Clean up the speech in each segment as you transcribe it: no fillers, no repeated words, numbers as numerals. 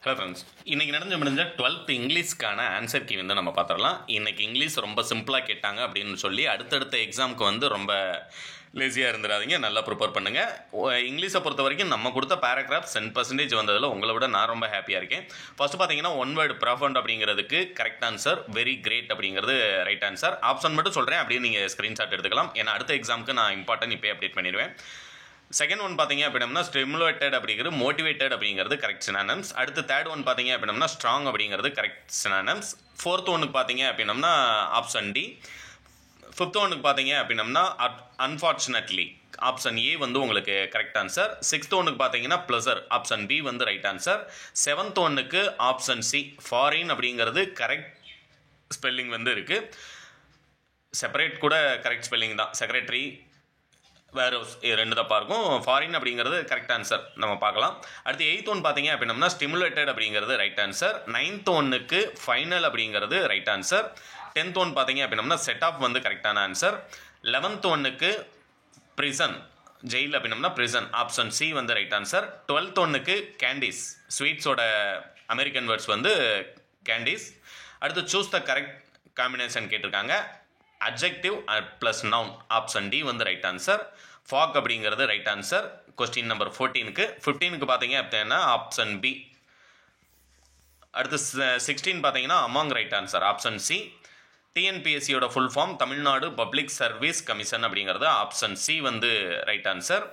Hello friends, இன்றைக்கி முடிஞ்ச 12th இங்கிலீஷ்க்கான answer key நம்ம பார்த்துடலாம். இன்றைக்கி இங்கிலீஷ் ரொம்ப சிம்பிளாக கேட்டாங்க அப்படின்னு சொல்லி அடுத்தடுத்த எக்ஸாமுக்கு ரொம்ப லேசியாக இருந்துடாதீங்க, நல்லா ப்ரிப்பேர் பண்ணுங்கள். இங்கிலீஷை பொறுத்த வரைக்கும் நம்ம கொடுத்த பேராகிராஃப் 10% வந்ததில் உங்களை விட நான் ரொம்ப ஹாப்பியாக இருக்கேன். ஃபஸ்ட்டு பார்த்தீங்கன்னா ஒன் வேர்டு ப்ரொஃபண்ட் அப்படிங்கிறதுக்கு கரெக்ட் ஆன்சர், வெரி கிரேட் அப்படிங்கிறது ரைட் ஆன்சர். ஆப்ஷன் மட்டும் சொல்கிறேன், அப்படியே நீங்கள் ஸ்க்ரீன்ஷாட் எடுத்துக்கலாம். ஏன்னா அடுத்த எக்ஸாமுக்கு நான் இம்பார்ட்டன்ட் இப்போ அப்டேட் பண்ணிடுவேன். செகண்ட் ஒன் பார்த்தீங்க அப்படின்னா ஸ்டிமுலேட்டட் அப்படிங்கிறது மோட்டிவேட்டட் அப்படிங்கிறது கரெக்ட் சினானம்ஸ். அடுத்து தேர்ட் ஒன் பார்த்தீங்க அப்படின்னா ஸ்ட்ராங் அப்படிங்கிறது கரெக்ட் சினானம்ஸ். ஃபோர்த் ஒன்னுக்கு பார்த்தீங்க அப்படின்னா ஆப்ஷன் டி. ஃபிஃப்த் ஒன்னுக்கு பார்த்தீங்க அப்படின்னா அன்ஃபார்ச்சுனேட்லி ஆப்ஷன் ஏ உங்களுக்கு கரெக்ட் ஆன்சர். சிக்ஸ்த் ஒன்னுக்கு பார்த்தீங்கன்னா pleasure option B right answer. Seventh ஒன்னுக்கு ஆப்ஷன் சி ஃபாரின் அப்படிங்கிறது கரெக்ட் ஸ்பெல்லிங் இருக்குது. செப்பரேட் கூட கரெக்ட் ஸ்பெல்லிங் தான். செக்ரட்டரி வேறு ரெண்டு தப்பாக இருக்கும். ஃபாரின் அப்படிங்கிறது கரெக்ட் ஆன்சர் நம்ம பார்க்கலாம். அடுத்து எயித் ஒன் பார்த்தீங்க அப்படின்னா ஸ்டிமுலேட்டட் அப்படிங்கிறது ரைட் ஆன்சர். நைன்த் ஒன்னுக்கு ஃபைனல் அப்படிங்கிறது ரைட் ஆன்சர். டென்த் ஒன் பார்த்தீங்க அப்படின்னா செட் ஆஃப் கரெக்டான ஆன்சர். 11th ஒன்னுக்கு ப்ரிசன் ஜெயில் அப்படின்னா prison option C right answer. 12th ஒன்னுக்கு கேண்டீஸ் ஸ்வீட்ஸோட அமெரிக்கன் வேர்ட்ஸ் கேண்டீஸ். அடுத்து சூஸ் த கரெக்ட் காம்பினேஷன் கேட்டிருக்காங்க. Adjective plus noun option D right answer. Fog அப்படிங்கிறது ரைட் ஆன்சர் கொஸ்டின் நம்பர் 14க்கு. 15க்கு பார்த்தீங்க அப்படின்னா ஆப்ஷன் பி. அடுத்து 16 பார்த்தீங்கன்னா among right answer option C. டிஎன்பிஎஸ்சியோட full form Tamil Nadu public service commission அப்படிங்கிறது ஆப்ஷன் சி ரைட் ஆன்சர்.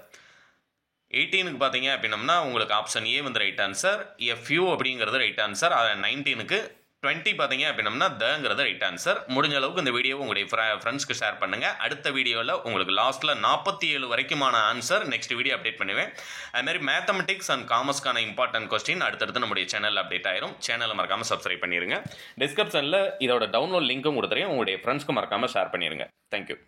18க்கு பார்த்தீங்க அப்படின்னா ஆப்ஷன் ஏ ரைட் ஆன்சர். எஃப்யூ அப்படிங்கிறது ரைட் ஆன்சர். 19க்கு 20 பார்த்தீங்க அப்படின்னா தங்கிறது ரைட் ஆன்சர். முடிஞ்ச அளவுக்கு இந்த வீடியோ உங்களுடைய ஃப்ரெண்ட்ஸ்க்கு ஷேர் பண்ணுங்கள். அடுத்த வீடியோவில் உங்களுக்கு லாஸ்ட்டில் 47 வரைக்குமான ஆன்சர் நெக்ஸ்ட் வீடியோ அப்டேட் பண்ணுவேன். அதுமாதிரி மேத்தமெட்டிக்ஸ் அண்ட் காமர்ஸ்க்கான இம்பார்ட்டன்ட் கொஸ்டின் அடுத்தடுத்து நம்முடைய சேனலில் அப்டேட் ஆயிரும். சேனலை மறக்காமல் சப்ஸ்கிரைப் பண்ணிடுங்க. டிஸ்கிரிப்ஷனில் இதோட டவுன்லோட் லிங்க்கும் கொடுத்துறேன். உங்களுடைய ஃப்ரெண்ட்ஸ்க்கு மறக்காமல் ஷேர் பண்ணிடுங்க. தேங்க்யூ.